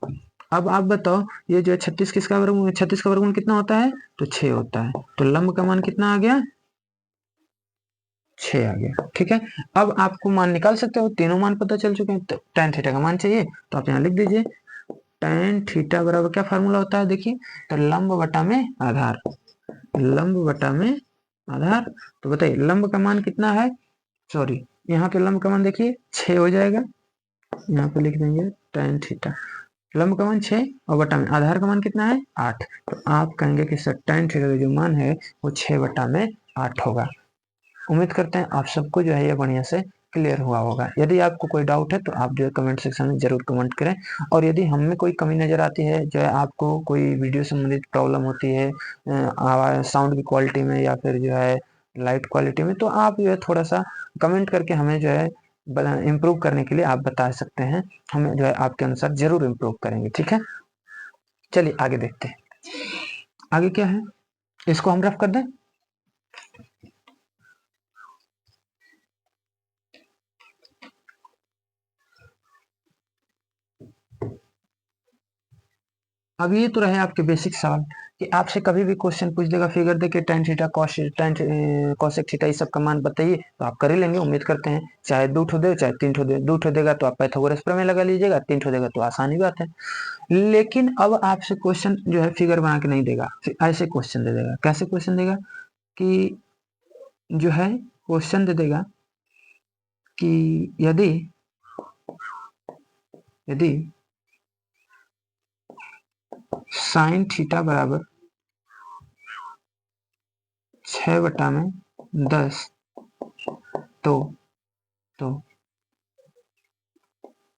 अब आप बताओ ये जो है 36 किसका वर्गमूल, 36 का वर्गमूल कितना होता है, तो 6 होता है, तो लंब का मान कितना आ गया, 6 आ गया, ठीक है। अब आपको मान निकाल सकते हो, तीनों मान पता चल चुके हैं। तो tan थीटा का मान चाहिए तो आप यहाँ लिख दीजिए, tan थीटा बराबर क्या फार्मूला होता है देखिए, तो लंब बटा में आधार, लंब बटा में आधार। तो बताइए लंब का मान कितना है, सॉरी यहाँ पे लंब का मान देखिए 6 हो जाएगा, यहाँ पे लिख देंगे tan थीटा, लंब का मान 6 और बटा में आधार का मान कितना है 8, तो आप कहेंगे कि सर tan थीटा का जो मान है वो 6 बटा में 8 होगा। उम्मीद करते हैं आप सबको जो है ये बढ़िया से क्लियर हुआ होगा। यदि आपको कोई डाउट है तो आप जो है कमेंट सेक्शन में जरूर कमेंट करें, और यदि हम में कोई कमी नज़र आती है, जो है आपको कोई वीडियो संबंधित प्रॉब्लम होती है आवाज़ साउंड की क्वालिटी में या फिर जो है लाइट क्वालिटी में, तो आप जो है थोड़ा सा कमेंट करके हमें जो है इम्प्रूव करने के लिए आप बता सकते हैं, हमें जो है आपके अनुसार जरूर इम्प्रूव करेंगे, ठीक है। चलिए आगे देखते हैं, आगे क्या है, इसको हम रफ कर दें। अब ये तो रहे आपके बेसिक सवाल कि आपसे कभी भी क्वेश्चन पूछ देगा फिगर दे के tan थीटा cosec थीटा इस सब का मान बताइए, तो आप कर ही लेंगे उम्मीद करते हैं, चाहे 2 ठो दे चाहे 3 ठो दे, 2 ठो देगा तो आप पाइथागोरस प्रमेय लगा लीजिएगा, 3 ठो देगा तो आसानी बात है। लेकिन अब आपसे क्वेश्चन जो है फिगर बना के नहीं देगा, ऐसे क्वेश्चन दे देगा। कैसे क्वेश्चन देगा कि जो है क्वेश्चन दे देगा कि यदि यदि साइन थीटा बराबर 6 बटा में 10 तो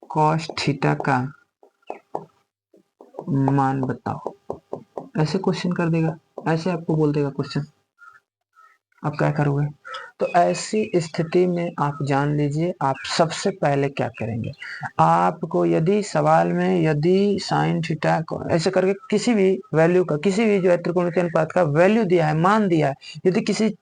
cos थीटा का मान बताओ, ऐसे क्वेश्चन कर देगा, ऐसे आपको बोल देगा क्वेश्चन, आप क्या करोगे। तो ऐसी स्थिति में आप जान लीजिए आप सबसे पहले क्या करेंगे, आपको यदि सवाल में यदि साइन थीटा को ऐसे करके किसी भी वैल्यू का, किसी भी जो है त्रिकोणमितीय अनुपात का वैल्यू दिया है, मान दिया है, यदि किसी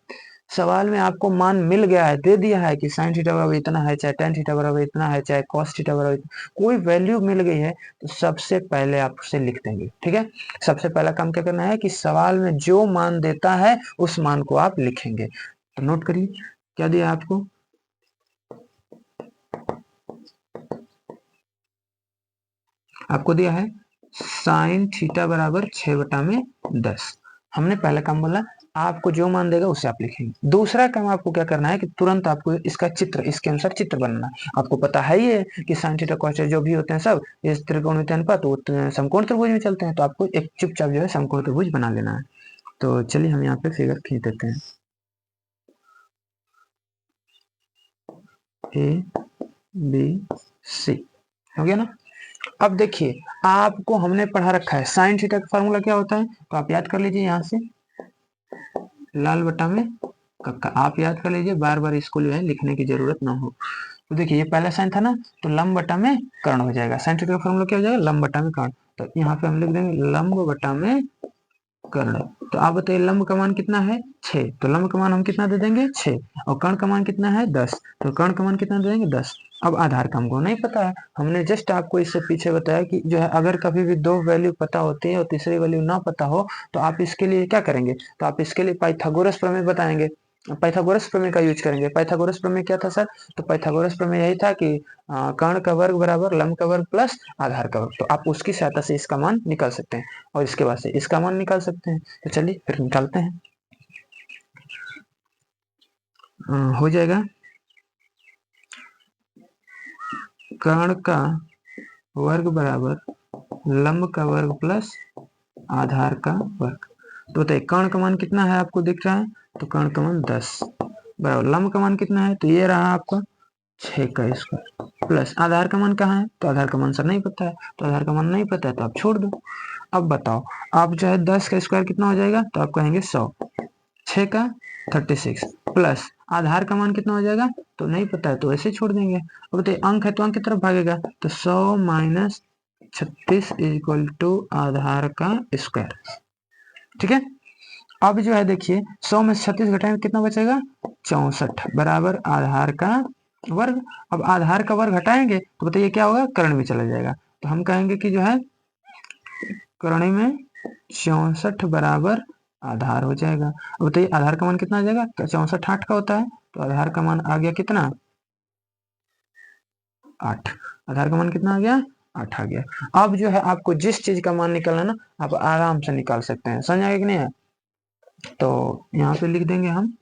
सवाल में आपको मान मिल गया है, दे दिया है कि साइन थीटा बराबर इतना है, चाहे tan थीटा बराबर इतना है, चाहे cos थीटा बराबर कोई वैल्यू मिल गई है, तो सबसे पहले आप उसे लिख देंगे, ठीक है। सबसे पहला काम क्या करना है कि सवाल में जो मान देता है उस मान को आप लिखेंगे। तो नोट करिए क्या दिया आपको, आपको दिया है साइन थीटा बराबर 6 बटा में 10। हमने पहला काम बोला आपको जो मान देगा उसे आप लिखेंगे। दूसरा काम आपको क्या करना है कि तुरंत आपको इसका चित्र, इसके अनुसार चित्र बनाना। आपको पता है ये कि साइन थीटा कॉस थीटा जो भी होते हैं सब इस त्रिकोणमितीय अनुपात वो समकोण त्रिभुज में चलते हैं, तो आपको एक चुपचाप जो है समकोण त्रिभुज बना लेना है। तो चलिए हम यहाँ पे फिगर खींच देते हैं, ए बी सी हो गया ना। अब देखिए आपको हमने पढ़ा रखा है साइन थीटा का फार्मूला क्या होता है, तो आप याद कर लीजिए, यहाँ से लाल बटा में कक्का, आप याद कर लीजिए, बार बार इसको जो है लिखने की जरूरत ना हो। तो देखिए ये पहला साइन था ना, तो लंब बटा में कर्ण हो जाएगा, साइन थीटा का फार्मूला क्या हो जाएगा, लंब बटा में कर्ण। तो यहाँ पे हम लिख देंगे लंब बटा में कर्ण। तो आप बताइए लंब का मान कितना है 6, तो लंब का मान हम कितना दे देंगे 6, और कर्ण का मान कितना है 10, तो कर्ण का मान कितना दे देंगे 10। अब आधार का हमको नहीं पता है, हमने जस्ट आपको इससे पीछे बताया कि जो है अगर कभी भी दो वैल्यू पता होती है और तीसरी वैल्यू ना पता हो तो आप इसके लिए क्या करेंगे, तो आप इसके लिए पाइथागोरस प्रमेय बताएंगे, पाइथागोरस प्रमेय का यूज करेंगे। पाइथागोरस प्रमेय क्या था सर, तो पाइथागोरस प्रमेय यही था कि कर्ण का वर्ग बराबर लंब का वर्ग प्लस आधार का वर्ग, तो आप उसकी सहायता से इसका मान निकाल सकते हैं और इसके बाद से इसका मान निकाल सकते हैं। तो चलिए फिर निकालते हैं, हो जाएगा कर्ण का वर्ग बराबर लंब का वर्ग प्लस आधार का वर्ग। तो बताइए कर्ण का मान कितना है आपको दिख रहा है, तो कर्ण का मान 10 बराबर लंब का मान कितना है, तो ये रहा आपका 6 का स्क्वायर प्लस आधार का मान कहाँ है, तो आधार का मान सर नहीं पता है, तो आधार का मान नहीं पता है तो आप छोड़ दो। अब बताओ आप जो है 10 का स्क्वायर कितना हो जाएगा, तो आप कहेंगे 100, 6 का 36 प्लस आधार का मान कितना हो जाएगा, तो नहीं पता है तो ऐसे छोड़ देंगे। अब बताइए अंक है तो अंक की तरफ भागेगा, तो 100 माइनस 36 इक्वल टू आधार का स्क्वायर। ठीक है, अब जो है देखिए 100 में 36 घटाएंगे कितना बचेगा, 64 बराबर आधार का वर्ग। अब आधार का वर्ग हटाएंगे तो बताइए क्या होगा, कर्ण में चला जाएगा, तो हम कहेंगे कि जो है कर्ण में 64 बराबर आधार हो जाएगा। अब बताइए आधार का मान कितना आ जाएगा, 64 8 का होता है, तो आधार का मान आ गया कितना 8। आधार का मान कितना आ गया 8 आ गया। अब जो है आपको जिस चीज का मान निकालना ना आप आराम से निकाल सकते हैं, समझ आएगा कि नहीं है। तो यहाँ पे लिख देंगे हम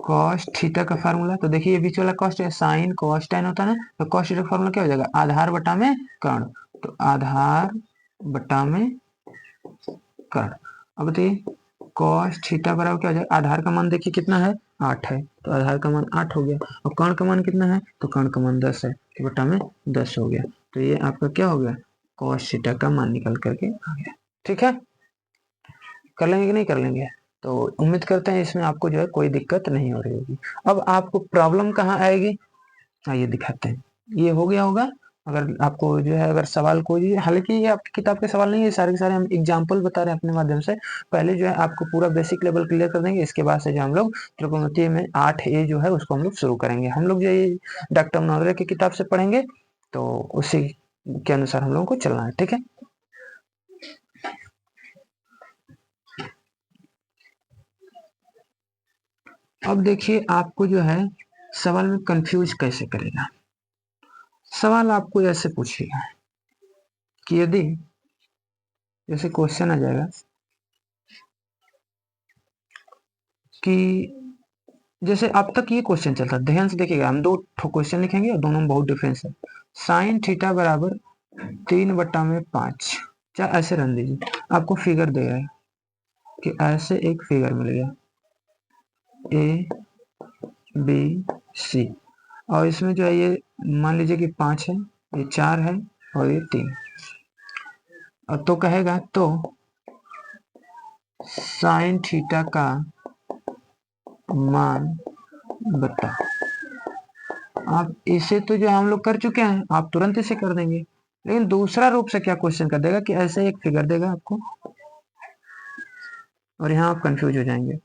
कॉस थीटा का फार्मूला, तो देखिए ये बीच वाला कॉस है, साइन कॉस टेन होता है ना, तो कॉस थीटा का फार्मूला क्या हो जाएगा, आधार बटा में कर्ण, तो आधार बटा में कर्ण। अब बताइए कॉस थीटा बराबर क्या हो जाएगा, आधार का मान देखिए कितना है 8 है, तो आधार का मान 8 हो गया, और कर्ण का मान कितना है, तो कर्ण का मान 10 है, तो बटा में 10 हो गया, तो ये आपका क्या हो गया कॉस थीटा का मान निकल करके आ गया। ठीक है, कर लेंगे कि नहीं कर लेंगे, तो उम्मीद करते हैं इसमें आपको जो है कोई दिक्कत नहीं हो रही होगी। अब आपको प्रॉब्लम कहाँ आएगी, आइए दिखाते हैं। ये हो गया होगा, अगर आपको जो है अगर सवाल कोई, हालांकि ये आपकी किताब के सवाल नहीं है, सारे के सारे हम एग्जाम्पल बता रहे हैं अपने माध्यम से। पहले जो है आपको पूरा बेसिक लेवल क्लियर कर देंगे, इसके बाद से जो हम लोग त्रिकोणमितीय में 8A जो है उसको हम लोग शुरू करेंगे। हम लोग जो ये डॉक्टर नवरे की किताब से पढ़ेंगे, तो उसी के अनुसार हम लोगों को चलना है। ठीक है, अब देखिए आपको जो है सवाल में कंफ्यूज कैसे करेगा। सवाल आपको ऐसे पूछेगा कि यदि जैसे क्वेश्चन आ जाएगा कि जैसे अब तक ये क्वेश्चन चलता है, ध्यान से देखिएगा, हम 2 क्वेश्चन लिखेंगे और दोनों में बहुत डिफरेंस है। साइन थीटा बराबर 3/5, चाहे ऐसे रन दीजिए, आपको फिगर दे रहा है कि ऐसे एक फिगर मिल गया ए बी सी, और इसमें जो है ये मान लीजिए कि 5 है, ये 4 है और ये 3, और तो कहेगा तो साइन थीटा का मान बता। आप इसे तो जो हम लोग कर चुके हैं, आप तुरंत इसे कर देंगे, लेकिन दूसरा रूप से क्या क्वेश्चन कर देगा कि ऐसे एक फिगर देगा आपको, और यहाँ आप कंफ्यूज हो जाएंगे।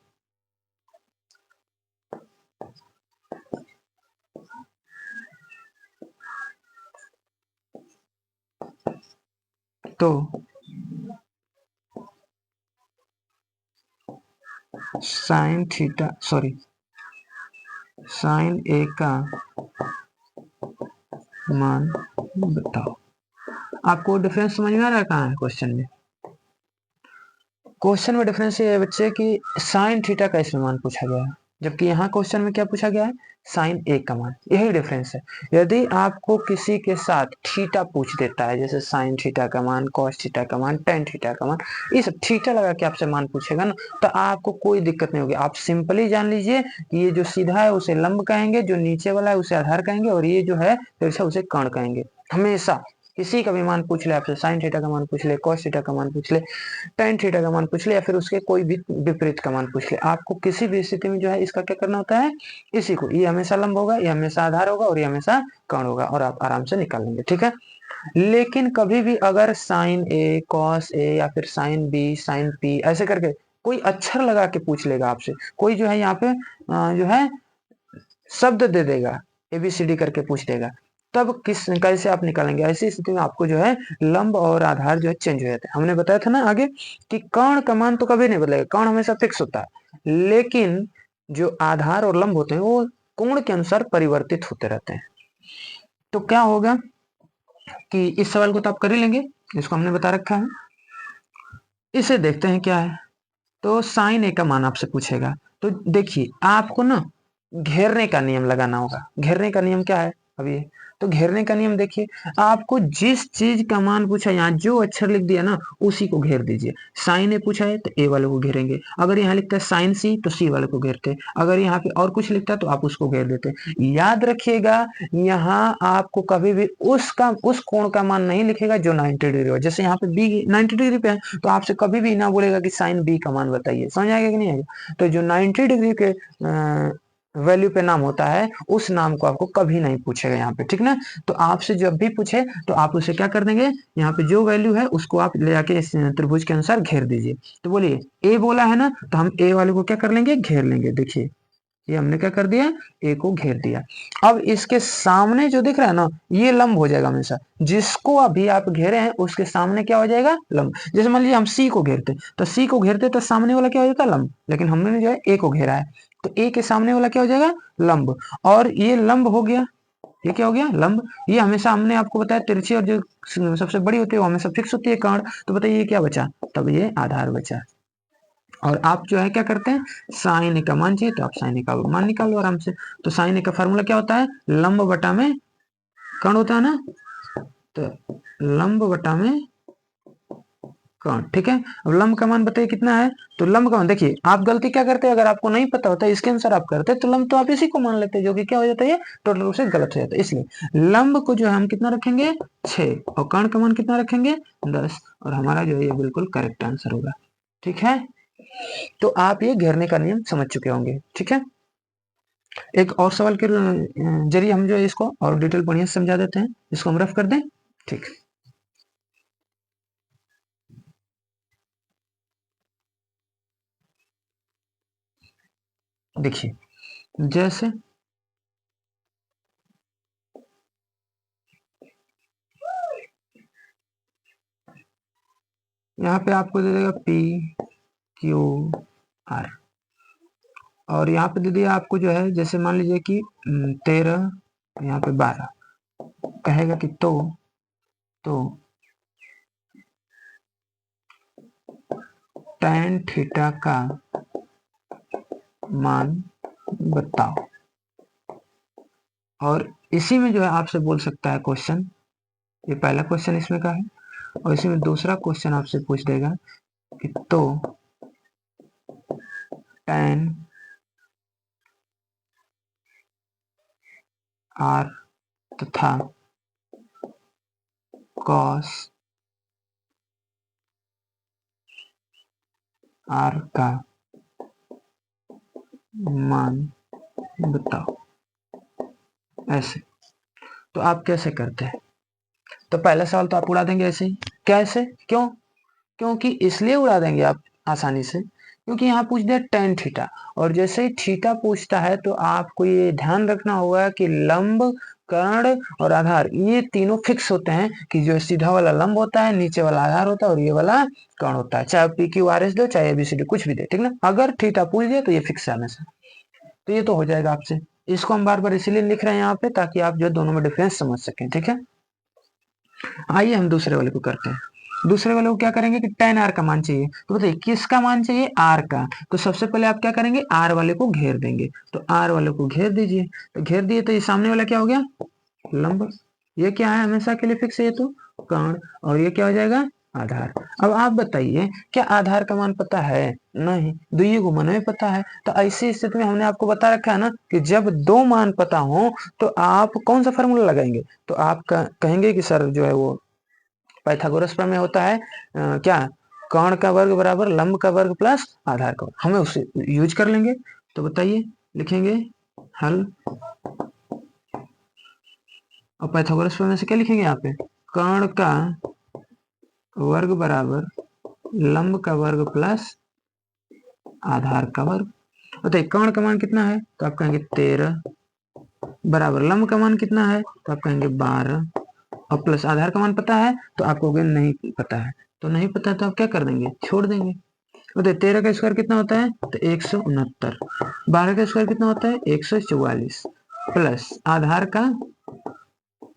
तो साइन थीटा सॉरी साइन ए का मान बताओ। आपको डिफरेंस समझ में आ रहा है कहाँ है क्वेश्चन में? क्वेश्चन में डिफरेंस ये है बच्चे कि साइन थीटा का इसमें मान पूछा गया है, जबकि यहाँ क्वेश्चन में क्या पूछा गया है, साइन ए का मान। यही डिफरेंस है। यदि आपको किसी के साथ थीटा पूछ देता है, जैसे साइन थीटा का मान, कॉस थीटा का मान, टेन थीटा का मान, इस थीटा लगा के आपसे मान पूछेगा ना, तो आपको कोई दिक्कत नहीं होगी। आप सिंपली जान लीजिए कि ये जो सीधा है उसे लंब कहेंगे, जो नीचे वाला है उसे आधार कहेंगे, और ये जो है तिरछा उसे कर्ण कहेंगे। हमेशा किसी का भी मान पूछ ले आपसे, साइन थीटा का मान पूछ ले, कॉस थीटा का मान पूछ ले, टेन थीटा का मान पूछ ले, या फिर उसके कोई भी विपरीत का मान पूछ ले, आपको किसी भी स्थिति में जो है इसका क्या करना होता है, इसी को, ये हमेशा लंब होगा, ये हमेशा आधार होगा, और ये हमेशा कर्ण होगा, और आप आराम से निकाल लेंगे। ठीक है, लेकिन कभी भी अगर साइन ए, कॉस ए, या फिर साइन बी, साइन पी ऐसे करके कोई अक्षर लगा के पूछ लेगा आपसे, कोई जो है यहाँ पे जो है शब्द दे देगा, ABCD करके पूछ देगा, तब किस कैसे आप निकालेंगे? ऐसी स्थिति में आपको जो है लंब और आधार जो है चेंज हो जाते हैं। हमने बताया था ना आगे कि कर्ण का मान तो कभी नहीं बदलेगा, कर्ण हमेशा फिक्स होता है, लेकिन जो आधार और लंब होते हैं वो कोण के अनुसार परिवर्तित होते रहते हैं। तो क्या होगा कि इस सवाल को तो आप कर ही लेंगे, इसको हमने बता रखा है। इसे देखते हैं क्या है। तो साइन ए का मान आपसे पूछेगा, तो देखिए आपको ना घेरने का नियम लगाना होगा। घेरने का नियम क्या है, अब ये तो घेरने का नियम देखिए, आपको जिस चीज का मान पूछा यहाँ जो अक्षर लिख दिया ना उसी को घेर दीजिए। साइन ए पूछा है तो ए वाले को घेरेंगे, अगर यहाँ लिखता है साइन सी तो सी वाले को घेरते, अगर यहाँ पे और कुछ लिखता है तो आप उसको घेर देते। याद रखिएगा यहाँ आपको कभी भी उस कोण का मान नहीं लिखेगा जो 90 डिग्री हो। जैसे यहाँ पे बी 90 डिग्री पे है तो आपसे कभी भी ना बोलेगा कि साइन बी का मान बताइए, समझ आएगा कि नहीं आएगा। तो जो 90 डिग्री के वैल्यू पे नाम होता है उस नाम को आपको कभी नहीं पूछेगा यहाँ पे, ठीक ना। तो आपसे जब भी पूछे तो आप उसे क्या कर देंगे, यहाँ पे जो वैल्यू है उसको आप ले आके इस त्रिभुज के अनुसार घेर दीजिए। तो बोलिए ए बोला है ना, तो हम ए वाले को क्या कर लेंगे, घेर लेंगे। देखिए ये हमने क्या कर दिया, ए को घेर दिया। अब इसके सामने जो दिख रहा है ना ये लंब हो जाएगा हमेशा, जिसको अभी आप घेरे हैं उसके सामने क्या हो जाएगा, लंब। जैसे मान लीजिए हम सी को घेरते तो सी को घेरते तो सामने वाला क्या हो जाता, लंब, लेकिन हमने जो है ए को घेरा है तो ए के सामने वाला क्या हो जाएगा, लंब। और ये लंब हो गया, ये क्या हो गया, लंब। ये हमेशा हमने आपको बताया तिरछी और जो सबसे बड़ी होती है वो हमेशा फिक्स होती है कर्ण। तो बताइए ये क्या बचा, तब ये आधार बचा। और आप जो है क्या करते हैं, साइन ए का मान चाहिए तो आप साइन ए का मान निकालो आराम से। तो साइन ए का फॉर्मूला क्या होता है, लंब बटा में कर्ण होता है ना, तो लंब बटा में कर्ण, ठीक है। अब लंब का मान बताइए कितना है, तो लंब का मान देखिए आप गलती क्या करते हैं, अगर आपको नहीं पता होता इसके अनुसार आप करते तो लंब तो आप इसी को मान लेते हैं, जो कि क्या हो जाता है, ये टोटल रूप से गलत हो जाता है। इसलिए लंब को जो है हम कितना रखेंगे 6 और कर्ण का मान कितना रखेंगे 10, और हमारा जो है ये बिल्कुल करेक्ट आंसर होगा, ठीक है। तो आप ये घेरने का नियम समझ चुके होंगे, ठीक है। एक और सवाल के जरिए हम जो है इसको और डिटेल बढ़िया से समझा देते हैं, इसको हम रफ कर दें, ठीक। देखिए जैसे यहाँ पे आपको दे देगा P Q R, और यहाँ पे दे दिया आपको जो है, जैसे मान लीजिए कि 13 यहाँ पे 12, कहेगा कि तो tan थीटा का मान बताओ। और इसी में जो है आपसे बोल सकता है क्वेश्चन, ये पहला क्वेश्चन इसमें का है, और इसी में दूसरा क्वेश्चन आपसे पूछ देगा कि तो tan R तथा cos R का मान बताओ, ऐसे। तो आप कैसे करते हैं, तो पहला सवाल तो आप उड़ा देंगे ऐसे ही, कैसे, क्यों, क्योंकि इसलिए उड़ा देंगे आप आसानी से क्योंकि यहाँ पूछ दिया tan थीटा, और जैसे ही थीटा पूछता है तो आपको ये ध्यान रखना होगा कि लंब, कर्ण और आधार ये तीनों फिक्स होते हैं, कि जो सीधा वाला लंब होता है, नीचे वाला आधार होता है और ये वाला कर्ण होता है, चाहे पी क्यू आर एस दो चाहे एबीसीडी कुछ भी दे, ठीक ना। अगर थीटा पूछ दिया तो ये फिक्स है हमेशा, तो ये तो हो जाएगा आपसे। इसको हम बार बार इसीलिए लिख रहे हैं यहाँ पे ताकि आप जो दोनों में डिफरेंस समझ सकें, ठीक है। आइए हम दूसरे वाले को करते हैं। दूसरे वाले को क्या करेंगे कि tan r का मान चाहिए, तो बताइए किसका मान चाहिए, r का। तो सबसे पहले आप क्या करेंगे, r वाले को घेर देंगे, तो r वाले को घेर दीजिए। तो घेर दिए तो ये सामने वाला क्या हो गया, लंब। ये क्या है, हमेशा के लिए फिक्स है ये तो कर्ण, और ये क्या हो जाएगा, आधार। अब आप बताइए क्या आधार का मान पता है, नहीं, दुइये को मान में पता है। तो ऐसी स्थिति में हमने आपको बता रखा है ना कि जब दो मान पता हो तो आप कौन सा फॉर्मूला लगाएंगे, तो आप कहेंगे कि सर जो है वो पाइथागोरस प्रमेय होता है, क्या, कर्ण का वर्ग बराबर लंब का वर्ग प्लस आधार का वर्ग, हमें उसे यूज कर लेंगे। तो बताइए, लिखेंगे हल, और पाइथागोरस प्रमेय से क्या लिखेंगे यहाँ पे, कर्ण का वर्ग बराबर लंब का वर्ग प्लस आधार का वर्ग। बताइए कर्ण का मान कितना है, तो आप कहेंगे 13 बराबर लंब का मान कितना है, तो आप कहेंगे 12, और प्लस आधार का मान पता है, तो आपको नहीं पता है, तो नहीं पता है तो आप क्या कर देंगे, छोड़ देंगे। बताइए 13 का स्क्वायर कितना होता है, तो 169, 12 का स्क्वायर कितना होता है 144, प्लस आधार का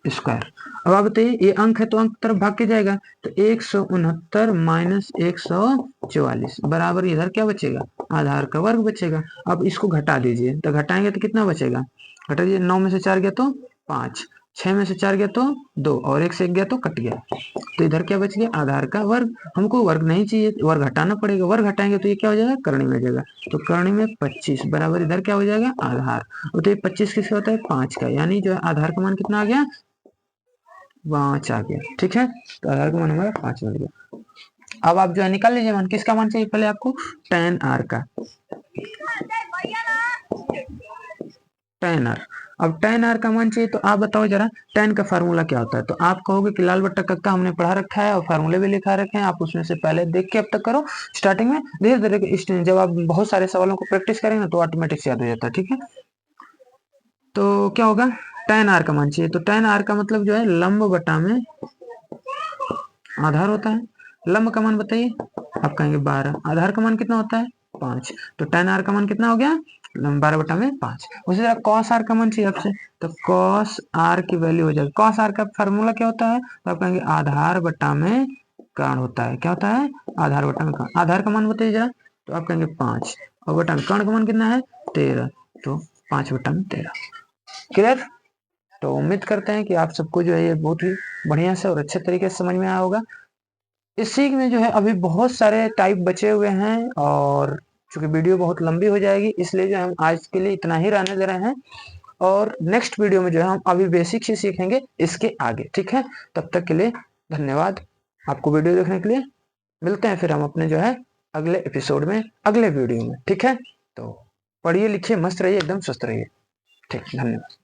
स्क्वायर। अब आप बताइए ये अंक है तो अंक तरफ भाग के जाएगा, तो 169 माइनस 144 बराबर इधर क्या बचेगा, आधार का वर्ग बचेगा। अब इसको घटा दीजिए, तो घटाएंगे तो कितना बचेगा, घटा दीजिए, 9 में से 4 गया तो 5, 6 में से 4 गया तो 2 और 1 से 1 गया तो कट गया। तो इधर क्या बच गया, आधार का वर्ग। हमको वर्ग नहीं चाहिए, वर्ग हटाना पड़ेगा, वर्ग हटाएंगे तो ये क्या हो जाएगा, करनी में जाएगा। तो करनी में 25 बराबर इधर क्या हो जाएगा, आधार। तो ये 25 किसका होता है, 5 का, यानी जो है आधार का मान कितना आ गया, 5 आ गया। ठीक है, तो आधार का मान हमारा 5 मिल गया। अब आप जो है निकाल लीजिए मान, किसका मान चाहिए पहले आपको, tan r का, tan r। अब tan r का मान चाहिए तो आप बताओ जरा tan का फार्मूला क्या होता है। तो आप कहोगे कि लाल बट्टा कक्का हमने पढ़ा रखा है और फार्मूले भी लिखा रखे हैं, आप उसमें से पहले देख के अब तक करो स्टार्टिंग में, धीरे धीरे जब आप बहुत सारे सवालों को प्रैक्टिस करेंगे ना तो ऑटोमेटिक से याद हो जाता है। ठीक है, तो क्या होगा, tan r का मान चाहिए। तो tan r का मतलब जो है लंब बटा में आधार होता है। लंब का मान बताइए, आप कहेंगे 12, आधार का मान कितना होता है 5, तो tan r का मान कितना हो गया, 12 बटा में 5। उसी तरह cos r का मान चाहिए आपसे, तो cos r की वैल्यू हो जाएगी, cos r का फार्मूला क्या होता है, तो आप कहेंगे आधार बटा में कर्ण होता है। क्या होता है, आधार बटा में कर्ण। आधार का मान बताइए जरा, तो आप कहेंगे 5 और बटा में कर्ण का मान कितना है 13, तो 5 बटा में 13। क्लियर। तो उम्मीद करते हैं कि आप सबको जो है ये बहुत ही बढ़िया से और अच्छे तरीके से समझ में आया होगा। इसी में जो है अभी बहुत सारे टाइप बचे हुए हैं और चूंकि वीडियो बहुत लंबी हो जाएगी इसलिए जो हम आज के लिए इतना ही रहने दे रहे हैं, और नेक्स्ट वीडियो में जो है हम अभी बेसिक ही सीखेंगे इसके आगे। ठीक है, तब तक के लिए धन्यवाद आपको वीडियो देखने के लिए। मिलते हैं फिर हम अपने जो है अगले एपिसोड में, अगले वीडियो में। ठीक है, तो पढ़िए लिखिए, मस्त रहिए, एकदम स्वस्थ रहिए। ठीक, धन्यवाद।